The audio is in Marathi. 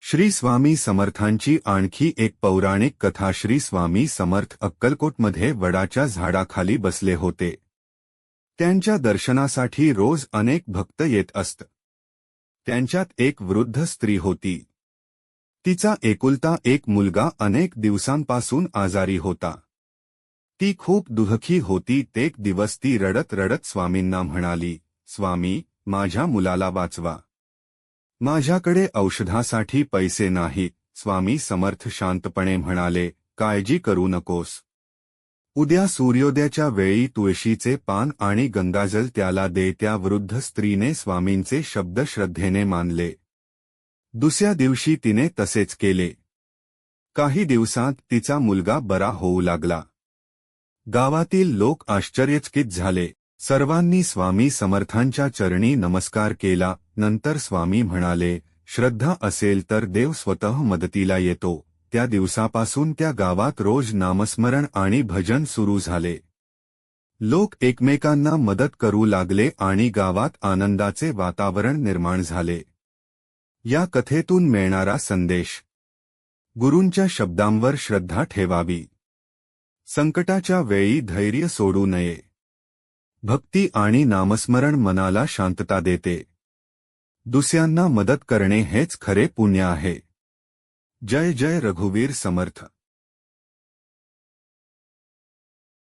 श्री स्वामी समर्थांची आणखी एक पौराणिक कथा. श्री स्वामी समर्थ अक्कलकोटमध्ये वडाच्या झाडाखाली बसले होते. त्यांच्या दर्शनासाठी रोज अनेक भक्त येत असत. त्यांच्यात एक वृद्ध स्त्री होती. तिचा एकुलता एक मुलगा अनेक दिवसांपासून आजारी होता. ती खूप दुःखी होती. एक दिवस ती रडत रडत स्वामींना म्हणाली, स्वामी, माझ्या मुलाला वाचवा. माझ्याकडे औषधासाठी पैसे नाहीत. स्वामी समर्थ शांतपणे म्हणाले, काळजी करू नकोस. उद्या सूर्योदयाच्या वेळी तुळशीचे पान आणि गंगाजल त्याला दे. त्या वृद्ध स्त्रीने स्वामींचे शब्द श्रद्धेने मानले. दुसऱ्या दिवशी तिने तसेच केले. काही दिवसांत तिचा मुलगा बरा होऊ लागला. गावातील लोक आश्चर्यचकित झाले. सर्वांनी स्वामी समर्थांच्या चरणी नमस्कार केला. नंतर स्वामी म्हणाले, श्रद्धा असेल तर देव स्वतः मदतीला येतो. त्या दिवसापासून त्या गावात रोज नामस्मरण आणि भजन सुरू झाले. लोक एकमेकांना मदत करू लागले आणि गावात आनंदाचे वातावरण निर्माण झाले. या कथेतून मिळणारा संदेश: गुरूंच्या शब्दांवर श्रद्धा ठेवावी. संकटाच्या वेळी धैर्य सोडू नये. भक्ती आणि नामस्मरण मनाला शांतता देते. दुसऱ्यांना मदत करणे हेच खरे पुण्य आहे. जय जय रघुवीर समर्थ.